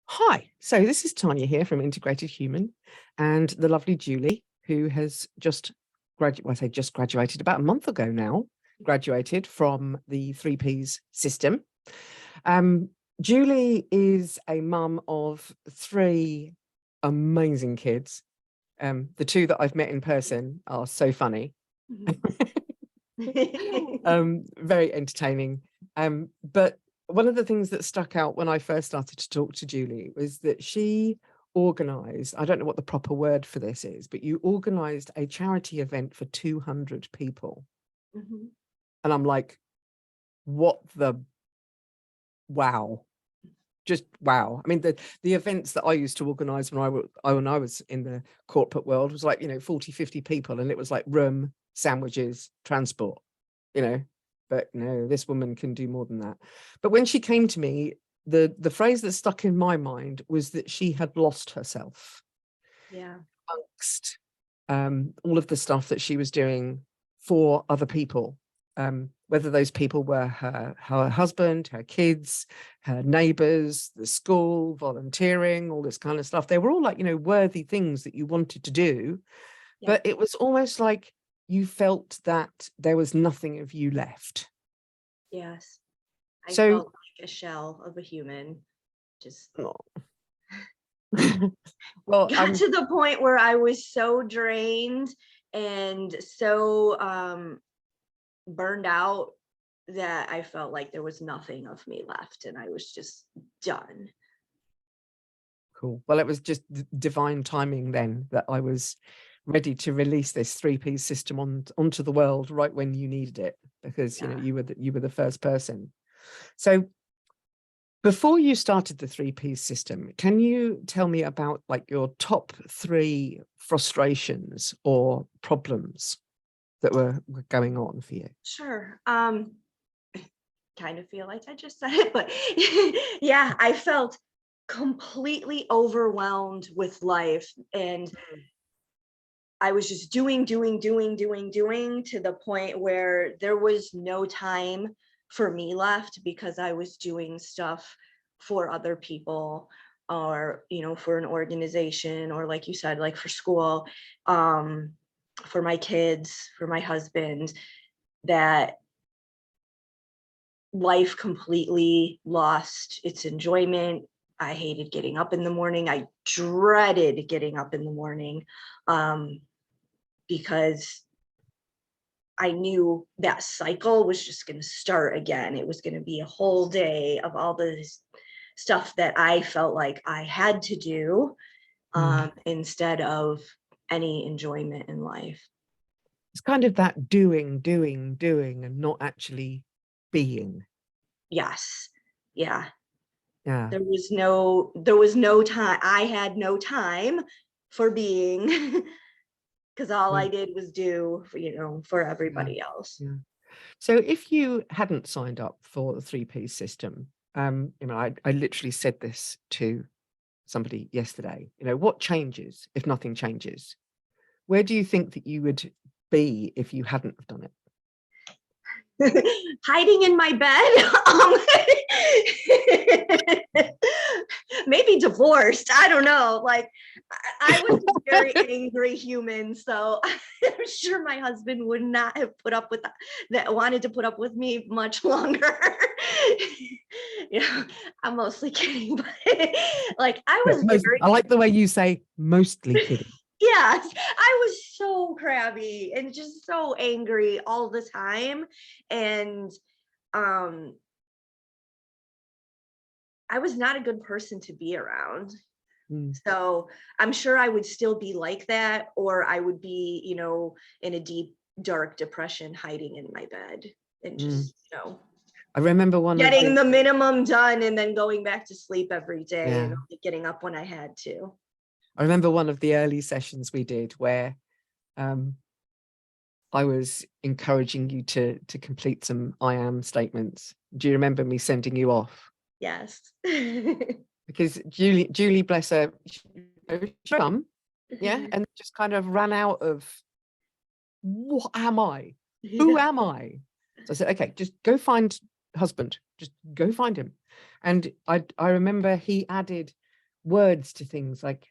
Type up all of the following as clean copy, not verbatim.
Hi, so this is Tanya here from Integrated Human, and the lovely Julie, who has just graduated, well, I say just graduated about a month ago now, graduated from the 3Ps system. Julie is a mum of three amazing kids. The two that I've met in person are so funny. Very entertaining. But one of the things that stuck out when I first started to talk to Julie was that she organized, I don't know what the proper word for this is, but you organized a charity event for 200 people. Mhm. And I'm like, what the wow. Just wow. I mean, the events that I used to organize when I was in the corporate world was like, 40, 50 people, and it was like room, sandwiches, transport, but no, this woman can do more than that. But when she came to me, the phrase that stuck in my mind was that she had lost herself Yeah. amongst all of the stuff that she was doing for other people, whether those people were her husband, her kids, her neighbors, the school, volunteering, all this kind of stuff. They were all like, worthy things that you wanted to do, Yeah. but it was almost like you felt that there was nothing of you left. Yes. I So, felt like a shell of a human. Just well, got to the point where I was so drained and so burned out that I felt like there was nothing of me left and I was just done. cool. Well, it was just divine timing then that I was ready to release this 3P system onto the world right when you needed it, because Yeah. you were the first person. So before you started the 3P system, can you tell me about like your top 3 frustrations or problems that were going on for you? Sure. Kind of feel like I just said it, but yeah, I felt completely overwhelmed with life and I was just doing to the point where there was no time for me left because I was doing stuff for other people or, for an organization or like you said, like for school, for my kids, for my husband, that life completely lost its enjoyment. I hated getting up in the morning. I dreaded getting up in the morning. Because I knew that cycle was just going to start again. It was going to be a whole day of all this stuff that I felt like I had to do instead of any enjoyment in life. It's kind of that doing, and not actually being. Yes. Yeah. Yeah. There was no time. I had no time for being because all Yeah. I did was do for Yeah. everybody else. Yeah. So if you hadn't signed up for the 3P system, I literally said this to somebody yesterday, what changes if nothing changes? Where do you think that you would be if you hadn't have done it? Hiding in my bed. Maybe divorced. I don't know. Like I was a very angry human, so I'm sure my husband would not have put up with that. Wanted to put up with me much longer. I'm mostly kidding, but like I was very. I like the way you say mostly kidding. Yes, I was so crabby and just so angry all the time, and um I was not a good person to be around. Mm, So I'm sure I would still be like that, or I would be, in a deep, dark depression, hiding in my bed and mm. just, I remember one of getting the, the minimum done and then going back to sleep every day and yeah, only getting up when I had to. I remember one of the early sessions we did where um, I was encouraging you to complete some I am statements. Do you remember me sending you off? Yes. Because Julie, bless her, she yeah, and just kind of ran out of, what am I? Who Yeah. am I? So I said, okay, just go find husband. Just go find him. And I remember he added words to things. Like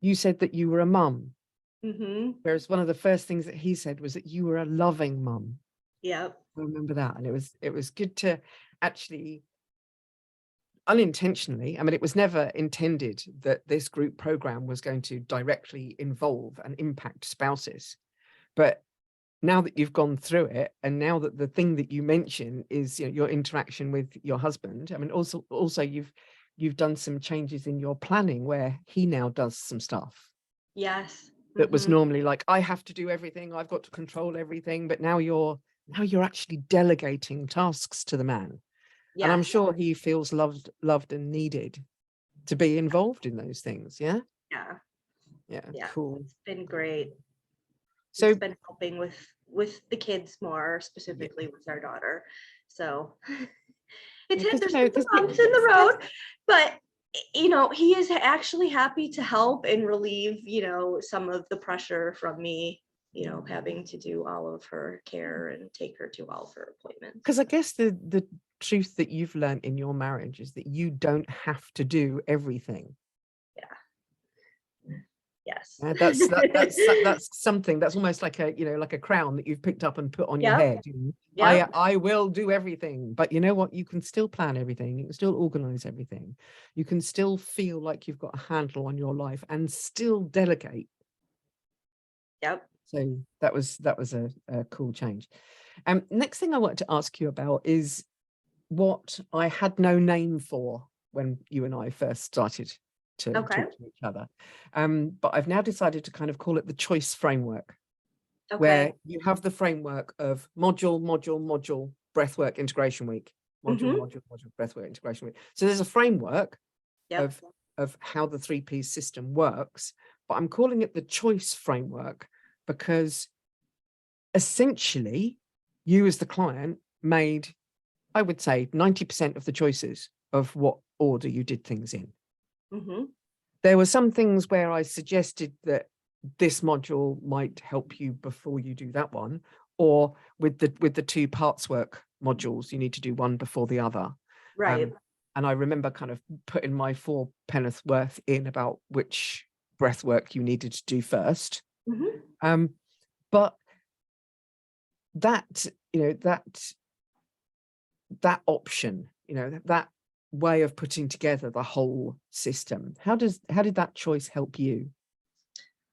you said that you were a mum, Mm-hmm. whereas one of the first things that he said was that you were a loving mum. Yep. I remember that, and it was good to actually unintentionally. I mean, it was never intended that this group program was going to directly involve and impact spouses, but now that you've gone through it, and now that the thing that you mention is, you know, your interaction with your husband, I mean, also you've done some changes in your planning where he now does some stuff Yes. that was Mm-hmm. normally like, I have to do everything, I've got to control everything, but now you're actually delegating tasks to the man. And I'm Yes. sure he feels loved and needed to be involved in those things. Yeah. Yeah. Yeah. Yeah. Cool. It's been great. It's So been helping with the kids more, yeah, specifically with our daughter. So it's had because there's been some because bumps in the road, but he is actually happy to help and relieve, some of the pressure from me, having to do all of her care and take her to all of her appointments. I guess the truth that you've learned in your marriage is that you don't have to do everything. Yes. That's something that's almost like like a crown that you've picked up and put on your Yep. head. Yep. I will do everything, but you know what? You can still plan everything. You can still organize everything. You can still feel like you've got a handle on your life and still delegate. Yep. So that was a cool change. Next thing I wanted to ask you about is what I had no name for when you and I first started to Okay. talk to each other. But I've now decided to kind of call it the choice framework, Okay. where you have the framework of module, breathwork integration week, Mhm. module, breathwork integration week. So there's a framework Yep. of how the 3P system works, but I'm calling it the choice framework because essentially you as the client made, I would say, 90% of the choices of what order you did things in. Mhm. There were some things where I suggested that this module might help you before you do that one, or with the two parts work modules, you need to do one before the other. Right. And I remember kind of putting my 4 penneth worth in about which breath work you needed to do first. Mhm. But that, that option, that way of putting together the whole system, how did that choice help you?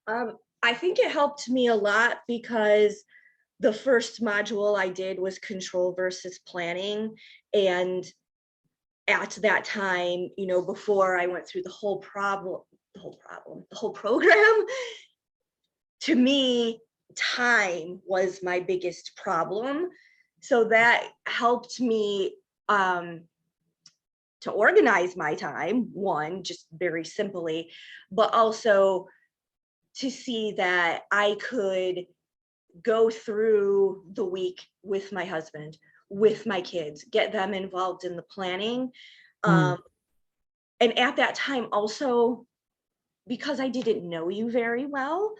I think it helped me a lot because the first module I did was control versus planning. And at that time, before I went through the whole program, to me, time was my biggest problem. So that helped me to organize my time, one, just very simply, but also to see that I could go through the week with my husband, with my kids, get them involved in the planning. Mm. And at that time also, because I didn't know you very well,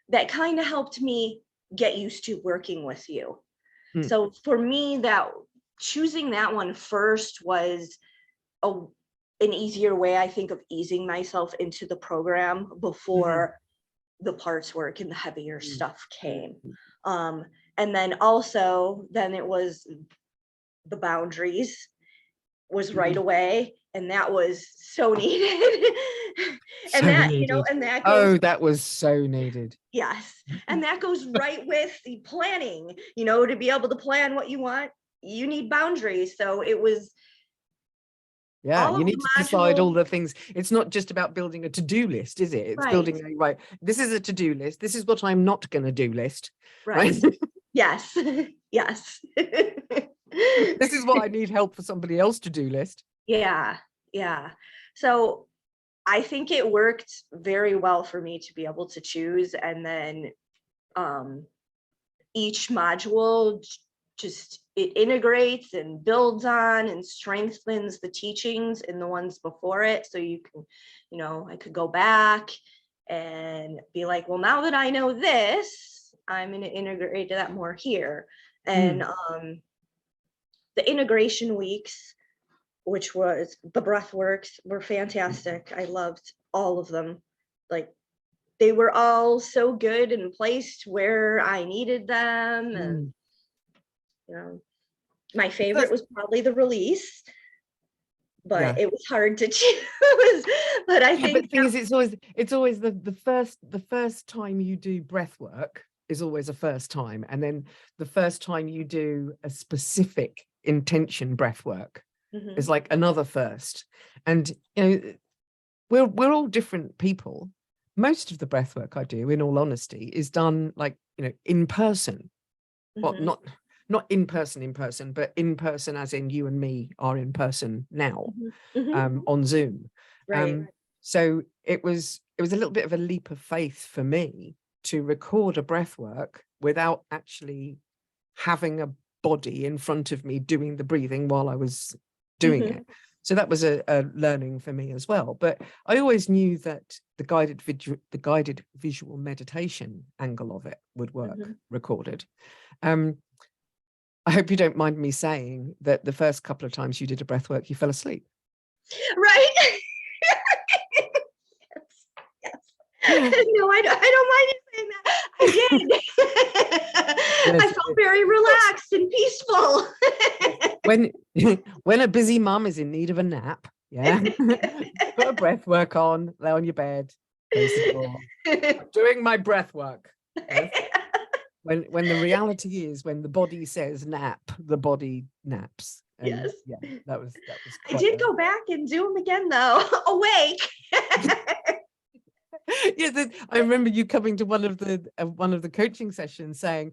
that kind of helped me get used to working with you. Mm. So for me, that choosing that one first was an easier way, I think, of easing myself into the program before the parts work and the heavier stuff came. And then also, then it was the boundaries was right away, and that was so needed. And So that, needed. and that goes, Oh, that was so needed. yes, and that goes right with the planning, to be able to plan what you want, you need boundaries. So it was Yeah, all you of need the to decide all module, the things. It's not just about building a to-do list, is it? It's right, building a, right, this is a to-do list. This is what I'm not going to do list, right? right. Yes. Yes. This is what I need help for somebody else to do list. Yeah. Yeah. So I think it worked very well for me to be able to choose. And then each module just it integrates and builds on and strengthens the teachings in the ones before it. So you can, I could go back and be like, well, now that I know this, I'm going to integrate that more here. And the integration weeks which was the breath works were fantastic. I loved all of them. Like, they were all so good and placed where I needed them. And, you know, my favorite was probably the release, but it was hard to choose. But I think but the thing is, it's always the first time you do breath work is always a first time, and then the first time you do a specific intention breath work is like another first. And you know, we're all different people. Most of the breath work I do, in all honesty, is done like, you know, in person. Well, not in person, but in person as in you and me are in person now, on Zoom. Right. So it was a little bit of a leap of faith for me to record a breath work without actually having a body in front of me doing the breathing while I was doing it. So that was a learning for me as well. But I always knew that the guided visual meditation angle of it would work recorded. I hope you don't mind me saying that the first couple of times you did a breath work, you fell asleep. Right. Yes. No, I don't mind you saying that. I did. I felt very relaxed and peaceful. When a busy mum is in need of a nap, put a breath work on, lay on your bed, close the door. I'm doing my breath work. Yes? When the reality is, when the body says nap, the body naps. And yes. Yeah, that was I did go back and do them again though, awake. Yeah, I remember you coming to one of the coaching sessions saying,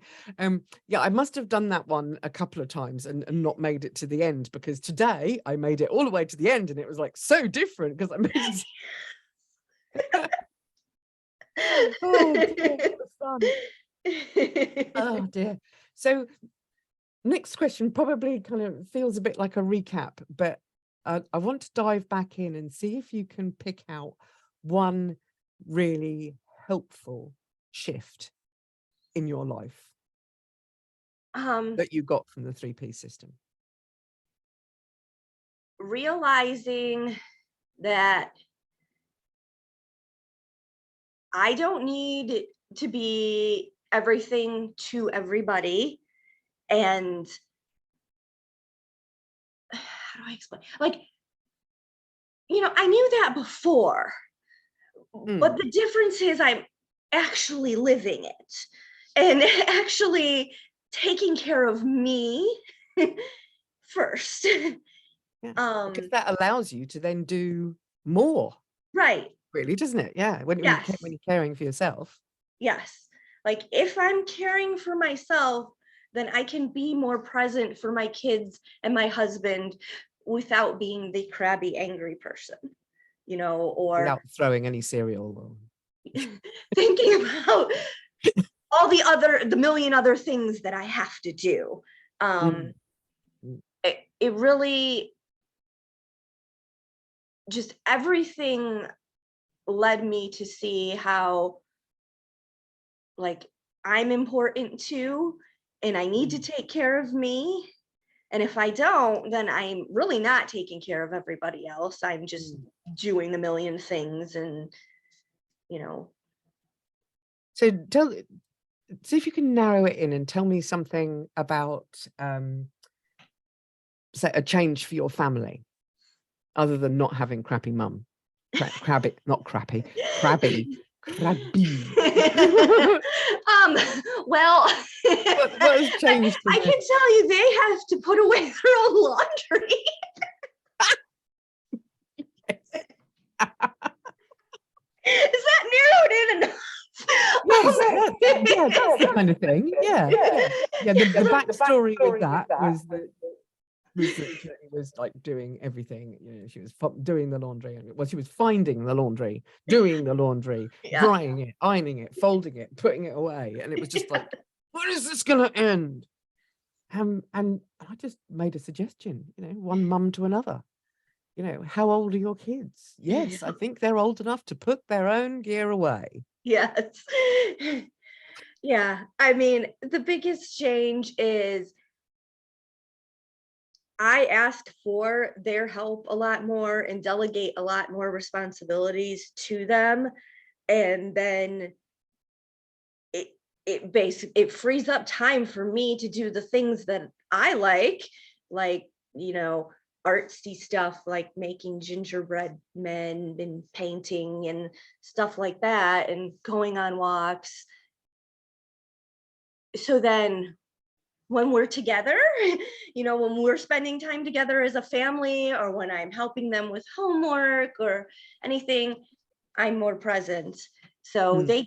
yeah, I must have done that one a couple of times and not made it to the end, because today I made it all the way to the end and it was like so different because I made it. Oh dear, it was fun. Oh dear. So next question probably kind of feels a bit like a recap, but I want to dive back in and see if you can pick out one really helpful shift in your life that you got from the 3P system. Realizing that I don't need to be everything to everybody. And how do I explain? Like, you know, I knew that before, but the difference is I'm actually living it and actually taking care of me first. Because that allows you to then do more. Right. Really, doesn't it? Yeah. When you're caring for yourself. Yes. Like, if I'm caring for myself, then I can be more present for my kids and my husband without being the crabby, angry person, you know, or without throwing any cereal or thinking about all the million other things that I have to do. It really just, everything led me to see how, like, I'm important too, and I need to take care of me. And if I don't, then I'm really not taking care of everybody else. I'm just doing the million things, and, you know. So see if you can narrow it in and tell me something about say a change for your family, other than not having crappy mum. Crabby, not crappy, crabby. Well, what has changed? I can tell you, they have to put away their own laundry. Is that narrowed in enough? Yes, yeah, that's the kind of thing. Yeah. The backstory with that was that she was like doing everything. You know, she was doing the laundry, and she was finding the laundry, doing the laundry, drying it, ironing it, folding it, putting it away, and it was just like, when is this gonna end? And I just made a suggestion, you know, one mum to another. You know, how old are your kids? Yes, I think they're old enough to put their own gear away. Yes. Yeah. I mean, the biggest change is I ask for their help a lot more and delegate a lot more responsibilities to them. And then it it frees up time for me to do the things that I like, you know, artsy stuff like making gingerbread men and painting and stuff like that and going on walks. So then when we're together, when we're spending time together as a family, or when I'm helping them with homework or anything, I'm more present. So Mm. they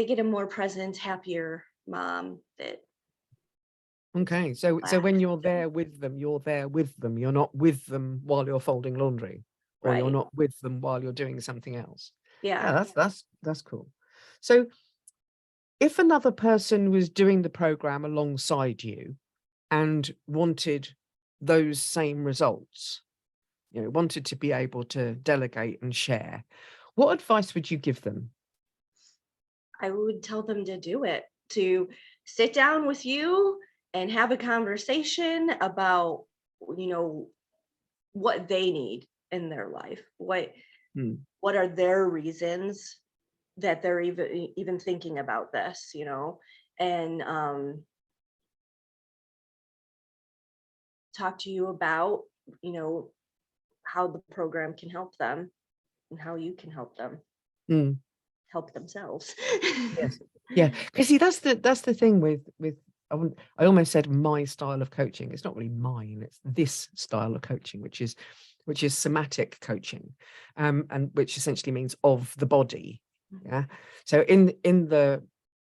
get a more present, happier mom that Okay, so when lasts. you're there with them, you're there with them. You're not with them while you're folding laundry, or you're Right. not with them while you're doing something else. Yeah, Yeah. that's cool. So if another person was doing the program alongside you and wanted those same results, wanted to be able to delegate and share, what advice would you give them? I would tell them to do it, to sit down with you and have a conversation about, you know, what they need in their life. Mm, What are their reasons that they're even thinking about this, and talk to you about, you know, how the program can help them and how you can help them mm. help themselves. Yes. Yeah. Because see, that's the thing with I almost said my style of coaching. It's not really mine. It's this style of coaching, which is somatic coaching, and which essentially means of the body. Mhm. Yeah. So in the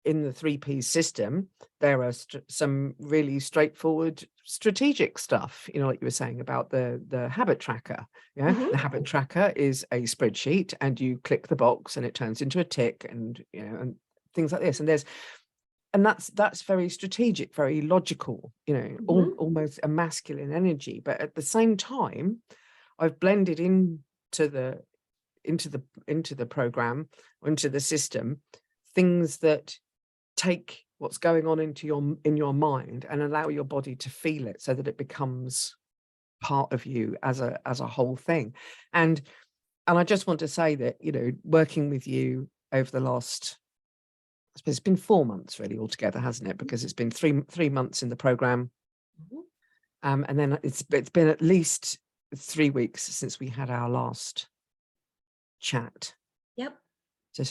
3P system, there are some really straightforward strategic stuff, like you were saying about the habit tracker. Yeah, Mhm. the habit tracker is a spreadsheet, and you click the box and it turns into a tick, and and things like this. And that's very strategic, very logical, Mhm. almost a masculine energy. But at the same time, I've blended into the program, into the system, things that take what's going on in your mind and allow your body to feel it, so that it becomes part of you as a whole thing. And I just want to say that, working with you over the last, I suppose it's been 4 months really altogether, hasn't it? Because it's been three months in the program, Mhm. and then it's been at least 3 weeks since we had our last chat. Yep. So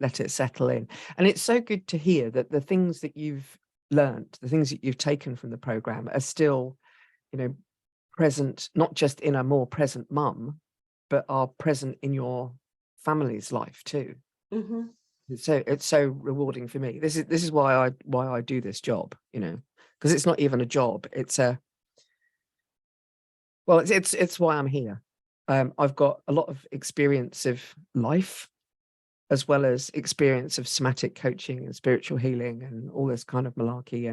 let it settle in. And it's so good to hear that the things that you've learned, the things that you've taken from the program, are still, you know, present, not just in a more present mum, but are present in your family's life too. Mhm. It's so rewarding for me. This is why I do this job, because it's not even a job. It's why I'm here. I've got a lot of experience of life, as well as experience of somatic coaching and spiritual healing and all this kind of malarkey.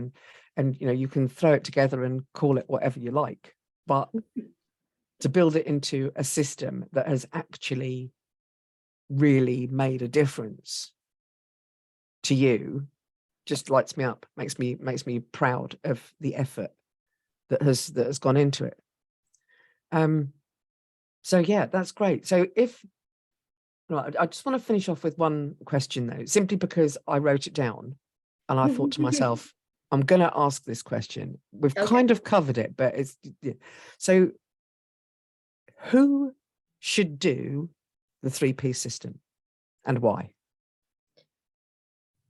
And you can throw it together and call it whatever you like, but to build it into a system that has actually really made a difference to you just lights me up, makes me proud of the effort that has gone into it. So yeah, that's great. So right, I just want to finish off with one question though, simply because I wrote it down and I thought to myself, I'm going to ask this question. We've Okay. kind of covered it, but it's yeah. So who should do the 3P system and why?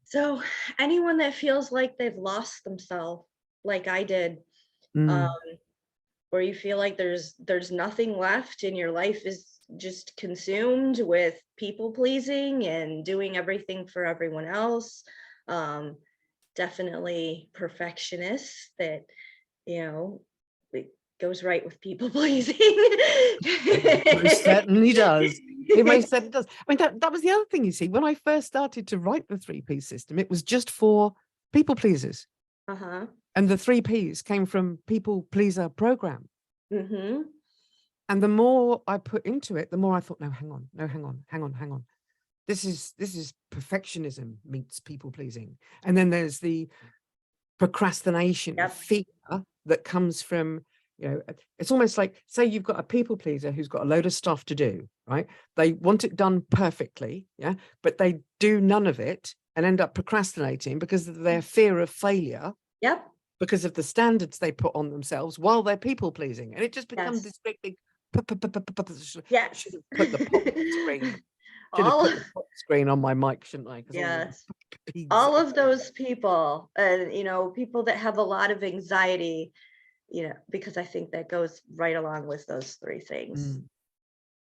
So anyone that feels like they've lost themselves, like I did, um, Mm, where you feel like there's nothing left and your life is just consumed with people pleasing and doing everything for everyone else. Um, Definitely perfectionists that, it goes right with people pleasing. it most certainly does. It most certainly does. I mean, that was the other thing, you see, when I first started to write the 3P system, it was just for people pleasers. Uh-huh. And the 3Ps came from people pleaser program. Mm-hmm. And the more I put into it, the more I thought, no, hang on, hang on. This is perfectionism meets people pleasing. And then there's the procrastination, Yep. fear that comes from, it's almost like, say you've got a people pleaser who's got a load of stuff to do, right? They want it done perfectly, yeah, but they do none of it and end up procrastinating because of their fear of failure, Yep. because of the standards they put on themselves while they're people pleasing, and it just becomes Yes. this great big Yes. should have put the pop screen. Should have all put the pop screen on my mic, shouldn't I? Because all the yes. peas All are of going. those people, and people that have a lot of anxiety, because I think that goes right along with those three things, Mm,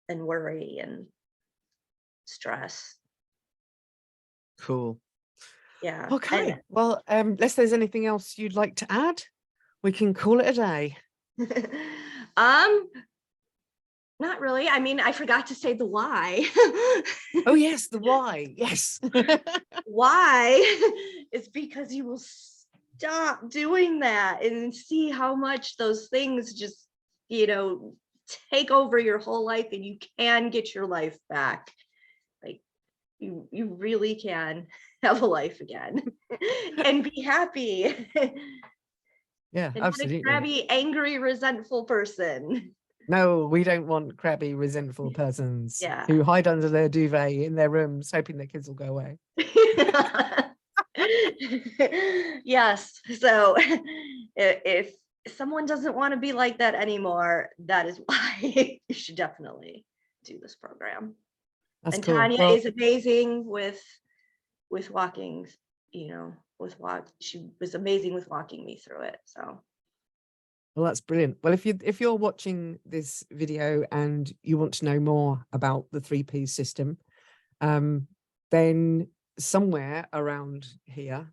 and worry and stress. cool. Yeah. Okay. Well, unless there's anything else you'd like to add, we can call it a day. And not really. I mean, I forgot to say the why. Oh yes, the why. Yes. Why is because you will stop doing that and see how much those things just, take over your whole life, and you can get your life back. Like, you really can have a life again and be happy. Yeah, And not a absolutely. crabby, angry, resentful person. No, we don't want crabby, resentful persons Yeah. who hide under their duvet in their rooms, hoping their kids will go away. Yes. So if someone doesn't want to be like that anymore, that is why you should definitely do this program. That's And cool. Tanya Well, is amazing with walking, she was amazing with walking me through it. So well, that's brilliant. Well, if you're watching this video and you want to know more about the 3P system, then somewhere around here,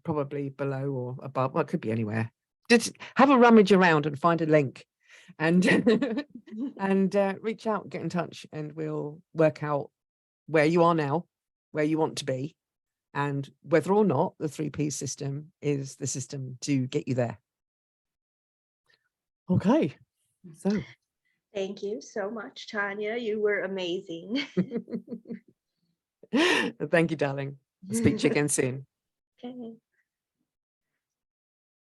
probably below or above, well, it could be anywhere. Just have a rummage around and find a link, and and reach out, get in touch, and we'll work out where you are now, where you want to be, and whether or not the 3P system is the system to get you there. Okay, so thank you so much, Tanya. You were amazing. thank you, darling. I'll speak to you again soon.